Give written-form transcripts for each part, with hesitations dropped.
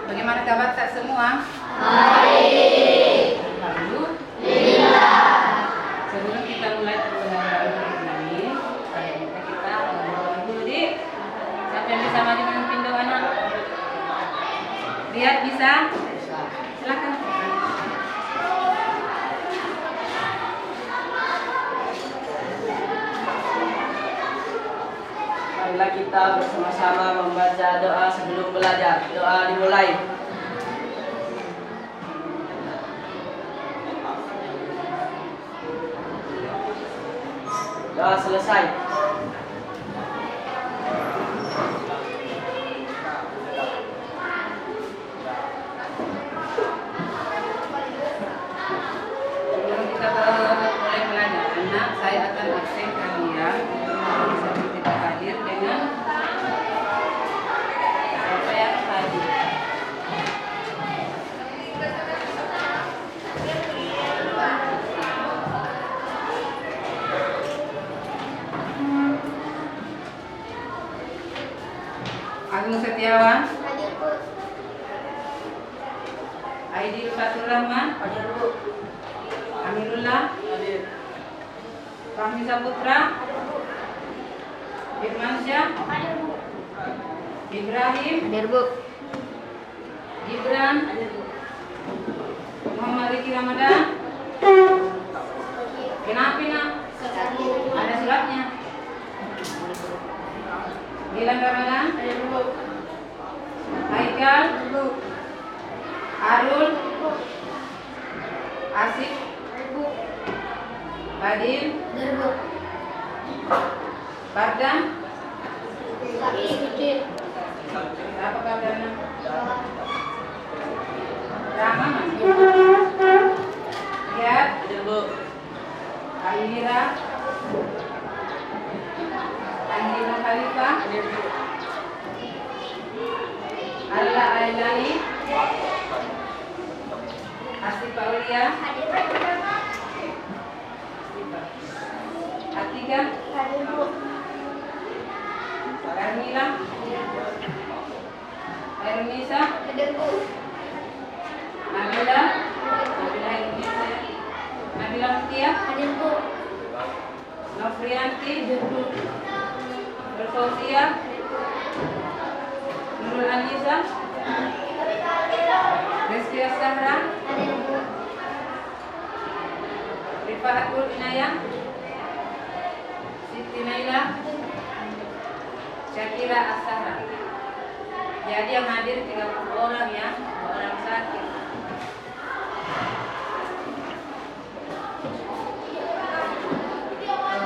Bagaimana kabar tak semua? Baik. Alhamdulillah. Sebelum kita mulai pembelajaran ini, saya minta kita berdoa dulu, Dik. Siapa yang bisa maju memimpin doa, anak? Lihat bisa? Silakan. Marilah kita bersama-sama membaca doa sebelum belajar. Doa dimulai. Doa selesai. Sebelum kita mulai belajar, anak, saya akan absen kalian untuk tidak hadir dengan siapa yang hadir. Agung Setiawan, Aidil Fatur Rahman, Amirullah, Fahmi Saputra, Firmansyah, Ibrahim, Gibran, Muhammad Riki Ramadan. Kenapa nak? Ada suratnya. Gilang Ramadan, Haikal, Arul, Asif, Fadil, Fardan. Apa kabarnya? Rama, Lihat, Alira, Andi Khalifah, Allah Ailani, Asif Aulia, Atika, Karmila, Ernisa, Nabila, Nabila Mutia, Nofrianti, Berfausia, Nurul Anissa, Rizky Asahra, Rifaatul Inayah, Siti Naila, Syakira Asahra. Jadi yang hadir 30 orang ya, 2 orang sakit.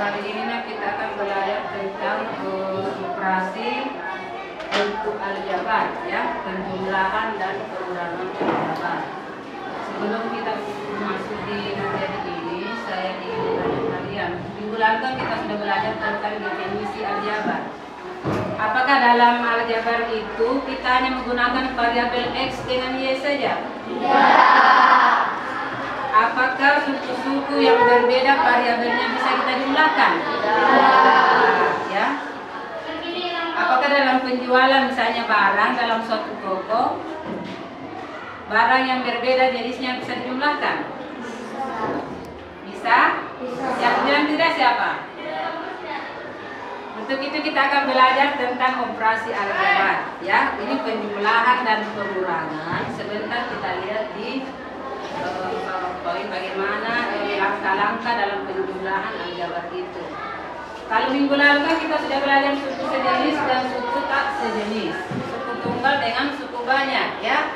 Hari ini kita akan belajar tentang operasi bentuk aljabar ya, penjumlahan dan pengurangan aljabar. Sebelum kita masuk di materi ini, saya ingin bertanya kalian. Minggu lalu kan kita sudah belajar tentang definisi aljabar. Apakah dalam aljabar itu kita hanya menggunakan variabel X dengan Y saja? Tidak. Apakah suku-suku yang berbeda variabelnya bisa kita jumlahkan? Ya. Apakah dalam penjualan misalnya barang dalam suatu toko, barang yang berbeda jenisnya bisa dijumlahkan? Bisa? Yang bilang tidak siapa? Untuk itu kita akan belajar tentang operasi aljabar. Ya, ini penjumlahan dan pengurangan. Sebentar kita lihat di poin bagaimana langkah-langkah dalam penjumlahan aljabar itu. Kalau minggu lalu kan kita sudah belajar suku sejenis dan suku tak sejenis, suku tunggal dengan suku banyak, ya.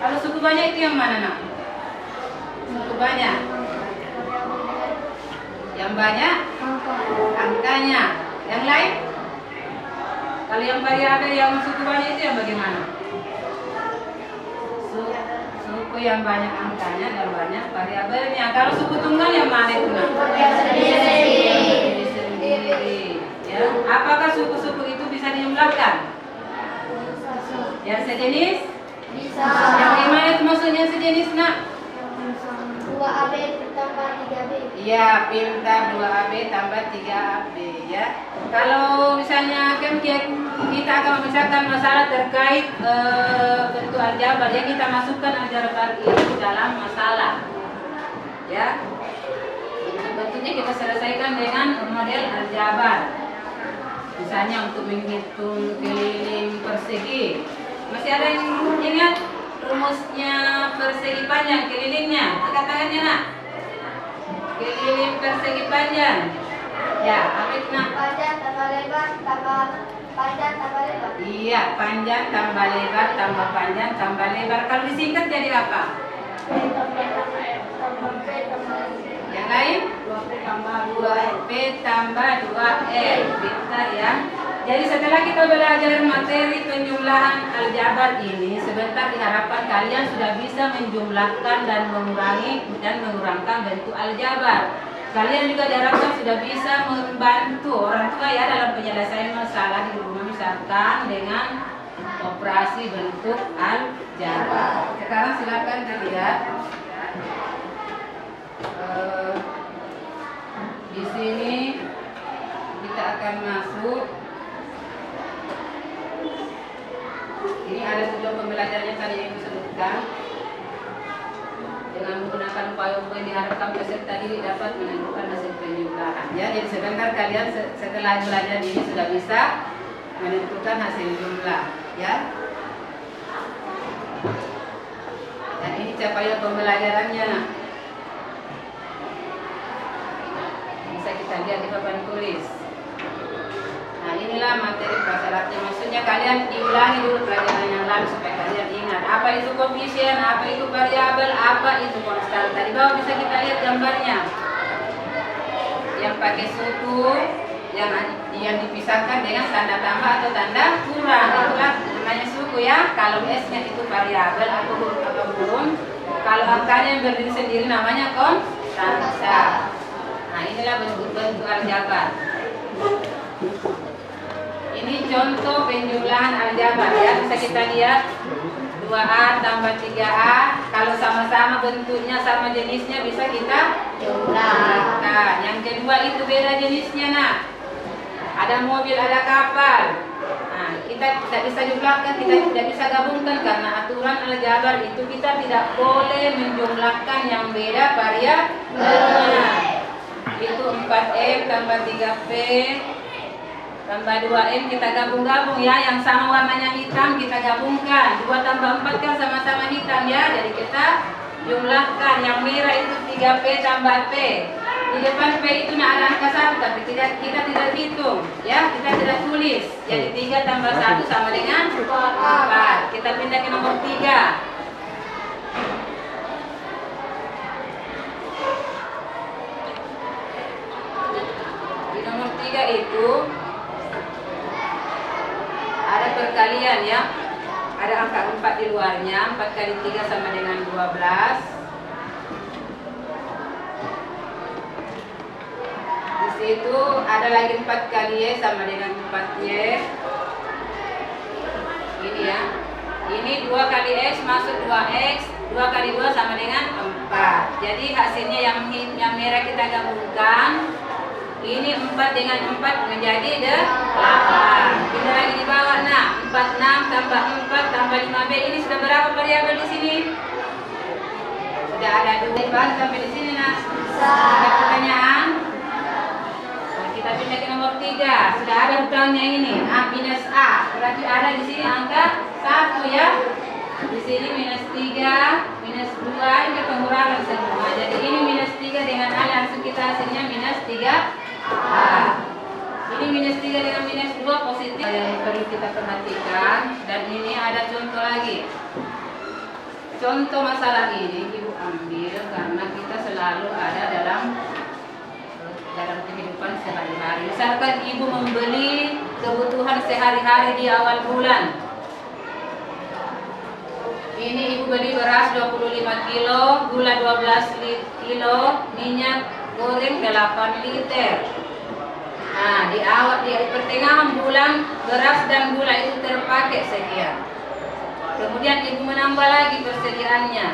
Kalau suku banyak itu yang mana, nak? Suku banyak. Yang banyak angkanya. Yang lain? Kalau yang variabel yang suku banyak itu yang bagaimana? Suku yang banyak angkanya dan banyak variabelnya. Kalau suku tunggal yang mana itu, nak? Sendiri. Ya. Apakah suku-suku itu bisa dijumlahkan? Yang sejenis? Bisa. Yang gimana itu maksudnya sejenis, nak? 2AB tambah 3B. Iya, pintar 2AB tambah 3AB ya. Kalau misalnya kan kita akan memisahkan masalah terkait bentuk aljabar ya, kita masukkan aljabar itu dalam masalah. Ya. Bentuknya kita selesaikan dengan model aljabar. Misalnya untuk menghitung keliling persegi. Masih ada yang ingat rumusnya persegi panjang kelilingnya? Angkat tangannya nak. Keliling persegi panjang. Ya, apa itu nak? Panjang tambah lebar tambah panjang tambah lebar. Iya, panjang tambah lebar tambah panjang tambah lebar. Kalau disingkat jadi apa? P tambah P tambah Yang lain? 2P tambah 2P tambah 2L. Pintar ya. Jadi setelah kita belajar materi penjumlahan aljabar ini, sebentar diharapkan kalian sudah bisa menjumlahkan dan mengurangi dan mengurangkan bentuk aljabar. Kalian juga diharapkan sudah bisa membantu orang tua ya dalam penyelesaian masalah di rumah, misalkan dengan operasi bentuk aljabar. Sekarang silakan dilihat. Di sini kita akan masuk. Ini ada tujuan pembelajarannya tadi yang disebutkan. Dengan menggunakan upaya-upaya yang diharapkan peserta didik dapat menentukan hasil penjumlahan. Ya, jadi sebentar kalian setelah belajar ini sudah bisa menentukan hasil jumlah. Ya. Dan ini capaian pembelajarannya. Bisa kita lihat di papan tulis. Nah, inilah materi prasyaratnya. Maksudnya kalian diulangi dulu pelajaran yang lalu supaya kalian ingat apa itu koefisien, apa itu variabel, apa itu konstan. Tadi bawah bisa kita lihat gambarnya. Yang pakai suku, yang dipisahkan dengan tanda tambah atau tanda kurang. Itulah namanya suku ya. Kalau S-nya itu variabel atau huruf apapun, kalau angkanya yang berdiri sendiri namanya konstanta. Nah, inilah bentuk-bentuk aljabar. Ini contoh penjumlahan aljabar ya, bisa kita lihat 2A tambah 3A. Kalau sama-sama bentuknya sama jenisnya bisa kita jumlahkan. Yang kedua itu beda jenisnya nak. Ada mobil, ada kapal. Nah, kita tidak bisa jumlahkan, kita tidak bisa gabungkan karena aturan aljabar itu kita tidak boleh menjumlahkan yang beda variabelnya. Itu 4M tambah 3P tambah 2M kita gabung-gabung ya, yang sama warnanya hitam kita gabungkan. 2 tambah 4 kan sama-sama hitam ya, jadi kita jumlahkan. Yang merah itu 3P tambah P. Di depan P itu ada angka 1 tapi kita tidak hitung ya, kita tidak tulis. Jadi 3 tambah 1 sama dengan 4. Kita pindah ke nomor 3. Di nomor 3 itu ada perkalian ya, ada angka 4 di luarnya. 4 kali 3 sama dengan 12. Di situ ada lagi 4 kali Y sama dengan 4Y. Ini ya, ini 2 kali X masuk 2X, 2 kali 2 sama dengan 4. Jadi hasilnya yang merah kita gabungkan. Ini 4 dengan 4 menjadi 8. Kita lagi di bawah. Nah, 46 tambah 4 tambah 5B. Ini sudah berapa variabel di sini? Sudah ada 2. Sampai di sini nah. Ada pertanyaan? Nah, kita pindah ke nomor 3. Sudah ada hutangnya ini. Minus A. Berarti ada di sini angka 1 ya. Di sini minus 3, minus 2, ini pengurangan semua. Jadi ini minus 3 dengan A, langsung kita hasilnya minus 3. Ini minus 3 dengan minus 2 positif yang perlu kita perhatikan. Dan ini ada contoh lagi. Contoh masalah ini Ibu ambil karena kita selalu ada dalam kehidupan sehari-hari. Misalkan Ibu membeli kebutuhan sehari-hari di awal bulan. Ini Ibu beli beras 25 kilo, gula 12 kilo, minyak goreng 8 liter. Nah, di pertengahan bulan beras dan gula itu terpakai sekian. Kemudian Ibu menambah lagi persediaannya.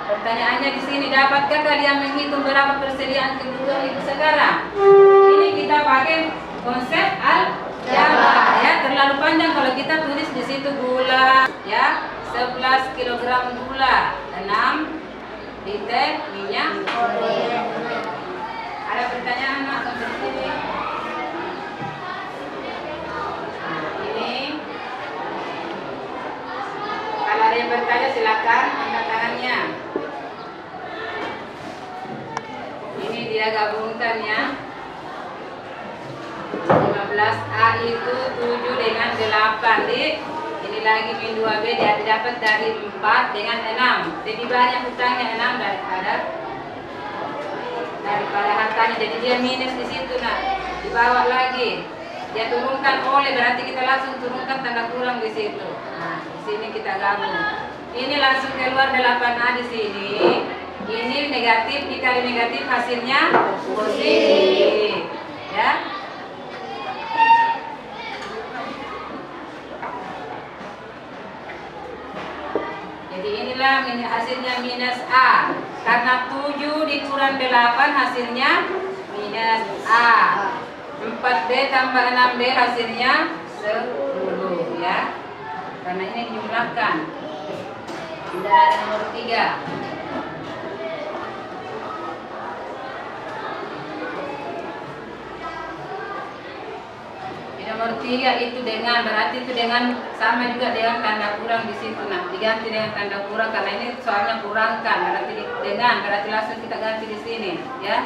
Pertanyaannya di sini, dapatkah kalian menghitung berapa persediaan kebutuhan itu sekarang? Ini kita pakai konsep al-jabah ya. Terlalu panjang kalau kita tulis di situ gula ya, 11 kg gula, 6 liter minyak goreng. Ada pertanyaan Mak sampai sini? Ini kalau ada yang bertanya silakan angkat tangannya. Ini dia gabungkan ya. 15A itu 7 dengan 8, Dik. Ini lagi min 2B dia dapat dari 4 dengan 6. Jadi banyak hutangnya 6 daripada hartanya. Jadi dia minus di situ nak. Dibawa lagi. Dia turunkan oleh, berarti kita langsung turunkan tanda kurang di situ. Nah, di sini kita gabung. Ini langsung keluar 8A di sini. Ini negatif dikali negatif hasilnya positif. Ya. Jadi inilah hasilnya minus A. Karena 7 dikurang 8 hasilnya minus A. 4B tambah 6B hasilnya 10 ya. Karena ini dijumlahkan. Tidak ada nomor 3. Nomor 3 itu dengan, berarti itu dengan sama juga dengan tanda kurang di situ. Nah, diganti dengan tanda kurang karena ini soalnya kurangkan, berarti dengan, berarti langsung kita ganti di sini, ya.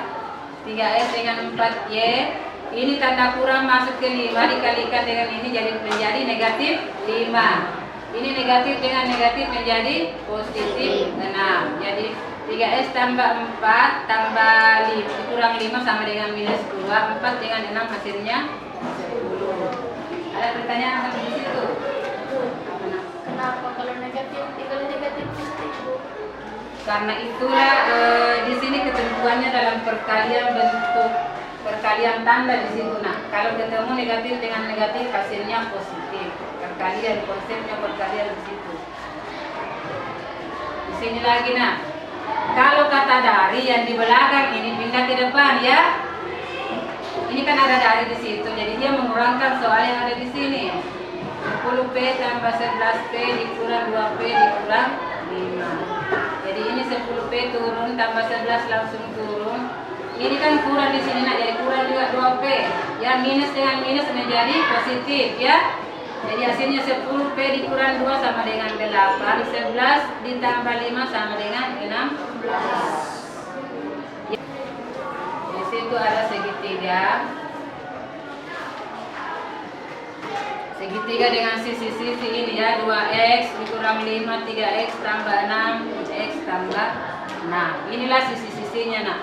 3S dengan 4Y, ini tanda kurang masuk ke 5 dikalikan dengan ini menjadi negatif 5. Ini negatif dengan negatif menjadi positif 6. Jadi 3S tambah 4 tambah 5 kurang 5 sama dengan minus 2. 4 dengan 6 hasilnya 10. Ada pertanyaan sampai di situ? Kenapa kalau negatif dikali negatif positif? Karena itulah di sini ketentuannya dalam perkalian bentuk perkalian tanda di situ. Nah, kalau ketemu negatif dengan negatif hasilnya positif. Perkalian, konsepnya perkalian di situ. Di sini lagi nah. Kalau kata dari yang di belakang ini pindah ke depan ya. Ini kan ada dari di situ, jadi dia mengurangkan soal yang ada di sini. 10P tambah 11P dikurang 2P dikurang 5. Jadi ini 10P turun tambah 11 langsung turun. Ini kan kurang di sini nak, jadi kurang juga 2P. Ya minus dengan minus menjadi positif ya. Jadi hasilnya 10P dikurang 2 sama dengan 8. 11 ditambah 5 sama dengan 16. Di situ ada segitiga. Segitiga dengan sisi-sisi ini ya, 2X dikurang 5, 3X tambah 6, X tambah 6. Inilah sisi-sisinya nak.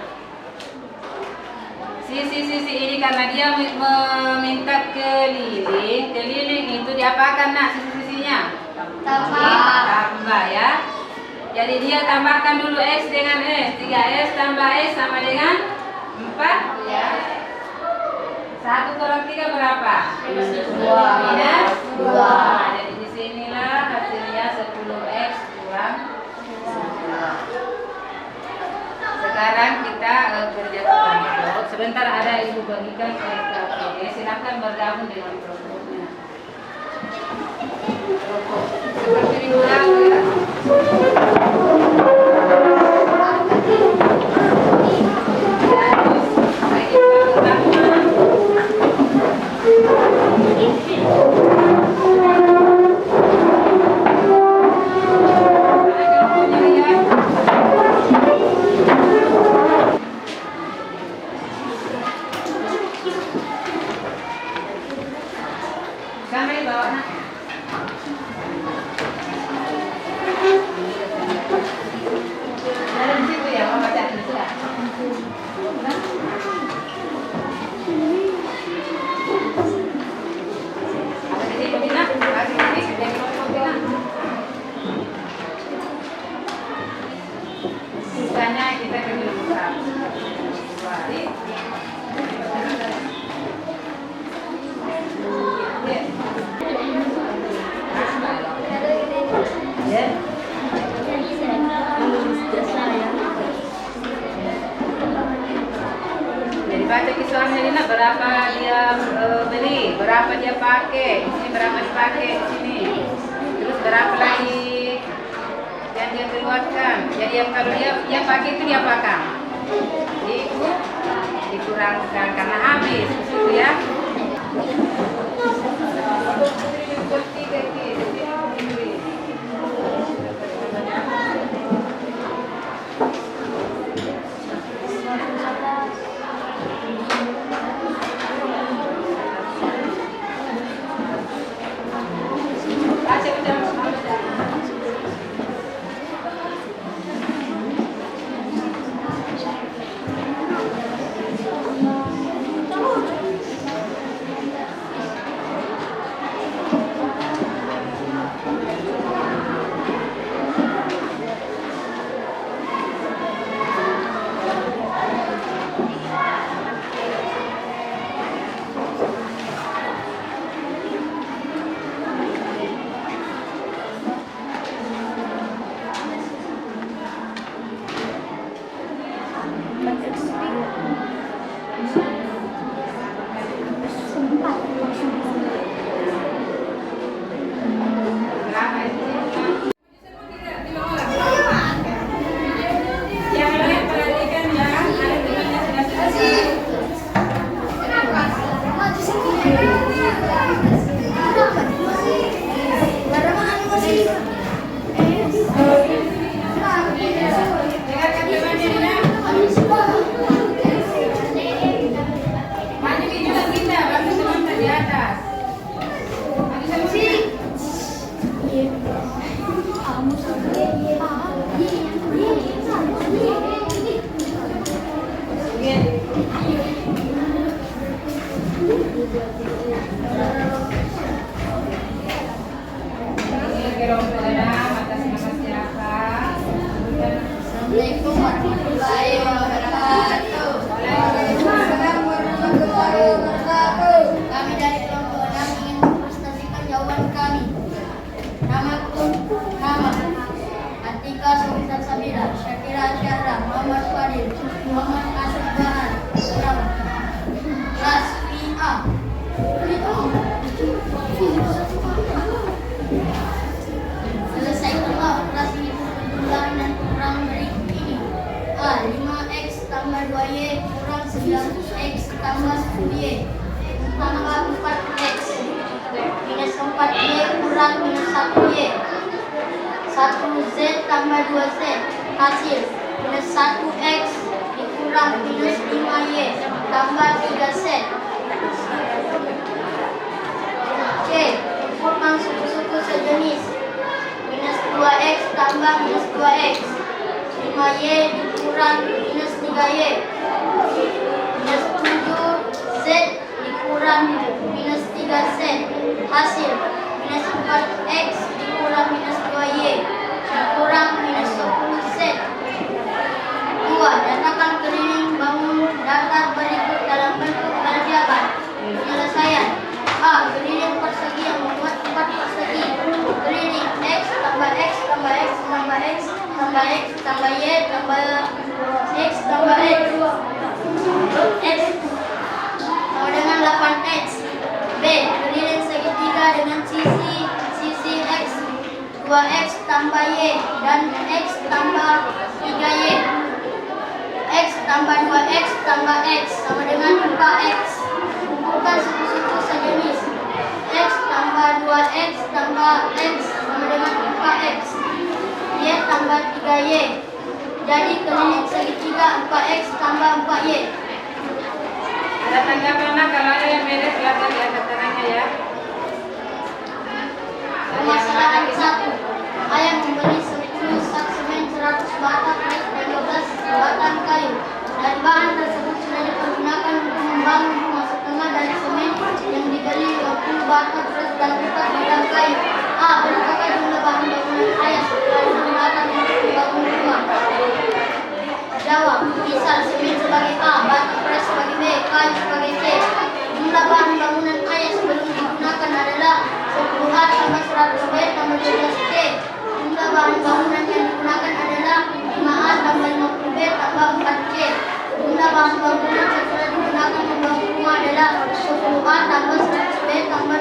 Sisi-sisi ini karena dia meminta keliling itu diapakan nak sisi-sisinya? Tambah ya. Jadi dia tambahkan dulu X dengan S. 3S tambah S sama dengan 4 ya. 1 kurang 3 berapa? Minus 2. Jadi di sinilah hasilnya 10X kurang 2. Sekarang kita kerja kelompok. Sebentar ada ibu bagikan ke KPD. Silakan bergabung dengan kelompoknya. Kelompok seperti minggu lalu ya. dia pakai, di sini berapa dipakai di sini. Terus berapa lagi yang dia keluarkan. Jadi yang kalau dia pakai itu dia pakai. Jadi itu dikurangkan karena habis itu ya. Assalamualaikum warahmatullahi wabarakatuh. Waalaikumsalam warahmatullahi wabarakatuh. Kami dari kelompok 6 ingin mempresentasikan jawaban kami. Namaku Muhammad Atika Sultan Sabila, Syakira Syahra, Muhammad Fadil, Muhammad Asif Bahan, kelas VA. Selesaikanlah operasi pengulangan dan kurang berikut ini. A. 5x tambah 2y kurang 9x tambah 10y tambah 4x minus 4y kurang minus 1y. 1z tambah 2z hasil minus 1x dikurang minus 5y tambah 3z. C. Kurang suku-suku sejenis minus 2x tambah minus 2x 5y dikurang minus 3y minus 7z dikurang minus 3z hasil minus 4x dikurang minus 2y dikurang minus 10z. 2. Datakan keliling bangun datar berikut dalam bentuk aljabar. Penyelesaian. A. Keliling persegi yang membuat 4 persegi. Keliling x tambah x tambah x tambah x tambah x tambah y tambah x tambah x. X sama dengan 8x. B. Keliling segitiga dengan sisi x 2x tambah y dan x tambah 3y. X tambah 2x tambah x sama dengan 4x. Kumpulkan suku-suku sejenis. X tambah 2x tambah x sama dengan 4x. Y tambah 3y. Jadi keliling segitiga 4x tambah 4y. Ada tanggapan kalau ada yang beda silakan lihat keterangannya ya. Permasalahan 1. Ayah membeli 10 sak semen 100 batang plus 12 batang kayu. Dan bahan tersebut sudah dipergunakan untuk membangun rumah setengah dari semen yang dibeli 20 batang plus dan 4 batang kayu. A. Berapakah jumlah bahan bangunan ayah setelah digunakan untuk membangun rumah? Jawab. Misal semen sebagai A, batu pres sebagai B, kayu sebagai C. Jumlah bahan bangunan ayah sebelum digunakan adalah 10A tambah 100B tambah 12C. Jumlah bahan bangunan yang digunakan adalah 5A tambah 50B tambah 4C. Jumlah bahan bangunan setelah digunakan membangun rumah adalah 10A tambah 100B tambah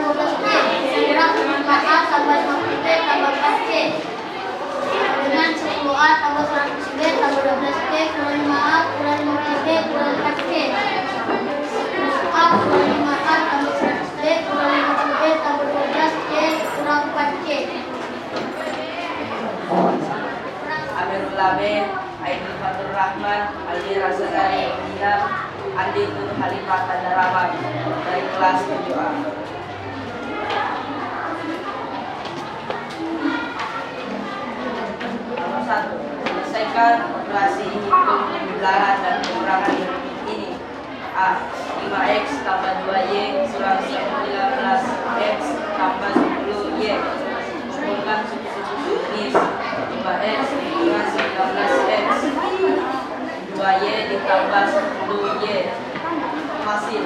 tambah 50B tambah 4C. Dengan 10A tambah 100B tambah 12C kurang 5A kurang 50B kurang 4C. 10A kurang 5A tambah 100B kurang 50B tambah 12C kurang 4C. Amirullah B, Aidil Fatur Rahman, Aldi Rasadari Medina, Andi Tun Khalifah Tandaraman dari kelas 7A. Nomor 1. Selesaikan operasi hitung pembelahan dan pengurangan berikut ini. A. 5x tambah 2y kurang 19x tambah 10y. Kumpulkan suku-suku jenis. 5x kurang 19x 2y ditambah 10y. Hasil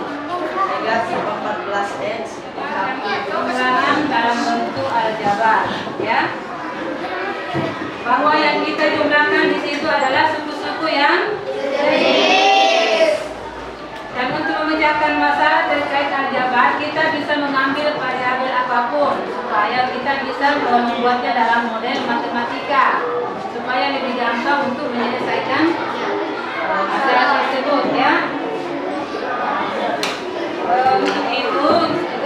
negatif 14x Pengulangan dalam bentuk aljabar, ya. Bahwa yang kita jumlahkan di situ adalah suku-suku yang jenis. Dan untuk memecahkan masalah terkait aljabar, kita bisa mengambil variabel apapun supaya kita bisa membuatnya dalam model matematika supaya lebih gampang untuk menyelesaikan masalah tersebut, ya. Untuk itu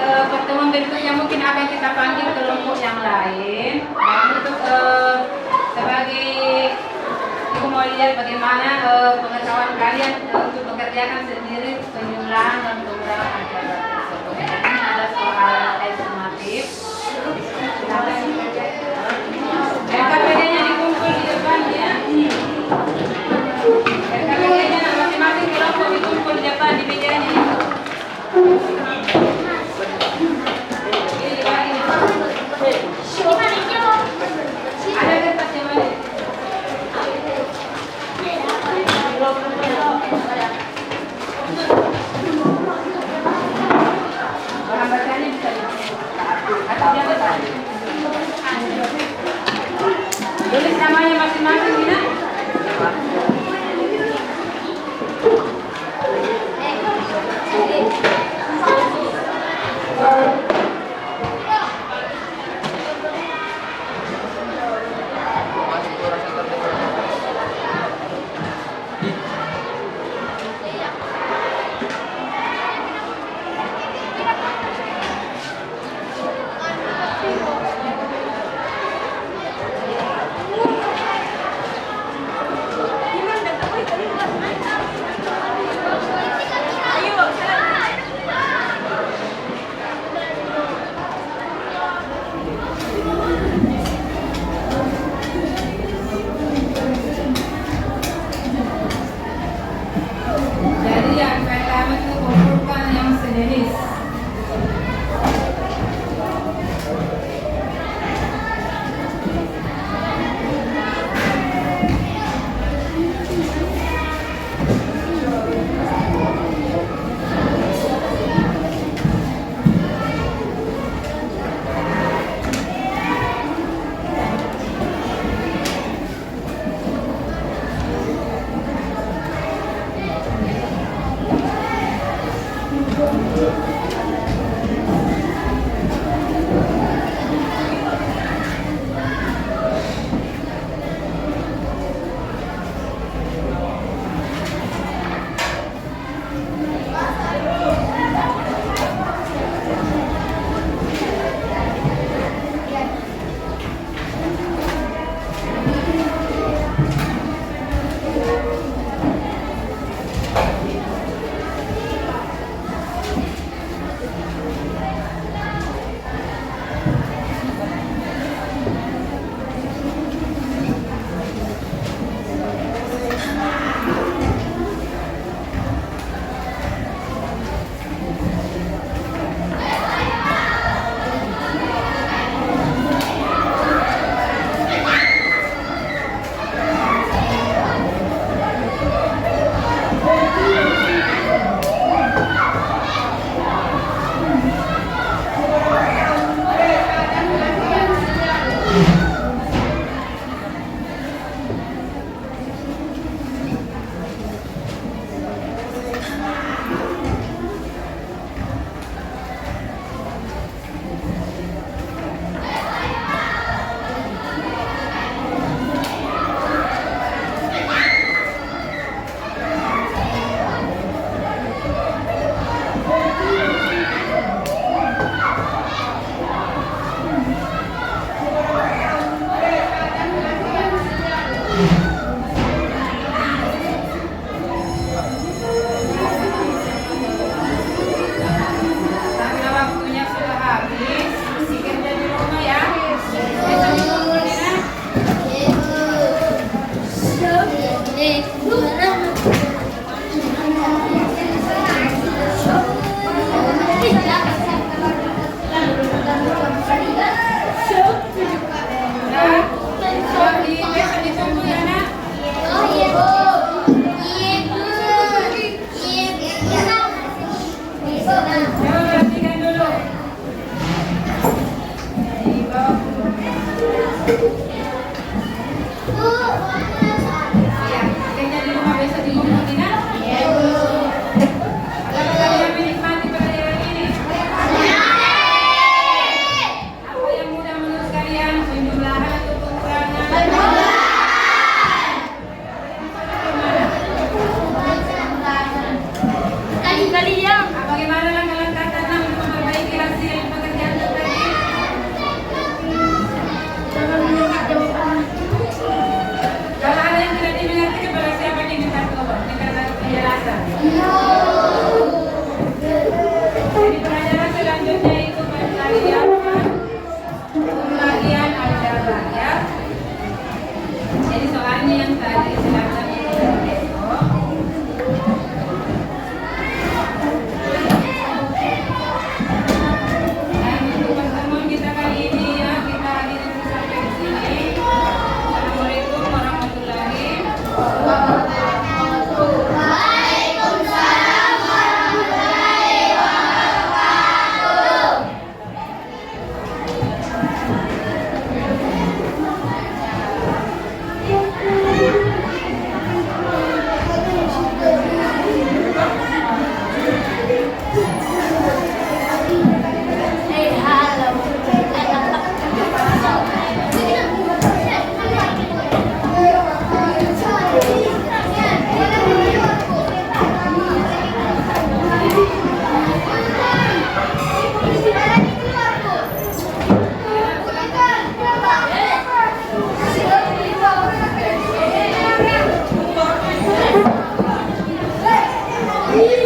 pertemuan berikutnya mungkin akan kita panggil kelompok yang lain. Dan untuk sebagai ibu mau lihat bagaimana pengetahuan kalian untuk mengerjakan sendiri penjumlahan dan pengurangan aljabar tersebut. Ini ada soal estimatif. Silakan dikerjakan. RKPD-nya dikumpul di depan, ya. RKPD-nya masing-masing kelompok dikumpul di depan di mejanya. Ada kertas yang mana? Bahan bacanya bisa atau dia betul. Iya, kerja di rumah besok dikumputin kan? Apakah kalian menikmati pelajaran ini? Apa yang mudah menurut kalian? Penjumlahan atau pengurangan? Bagaimana langkah-langkah tanam untuk memperbaiki hasil pekerjaan tadi? Kalau ada yang tidak dimengerti kepada siapa diminta tolong, minta penjelasan. Jadi pelajaran selanjutnya itu pelajaran pembagian aljabar ya. Jadi soalnya yang tadi silakan besok. Dan untuk pertemuan kita kali ini ya, kita akhiri sampai di sini. Assalamualaikum warahmatullahi wabarakatuh. Waalaikumsalam warahmatullahi wabarakatuh. Halo.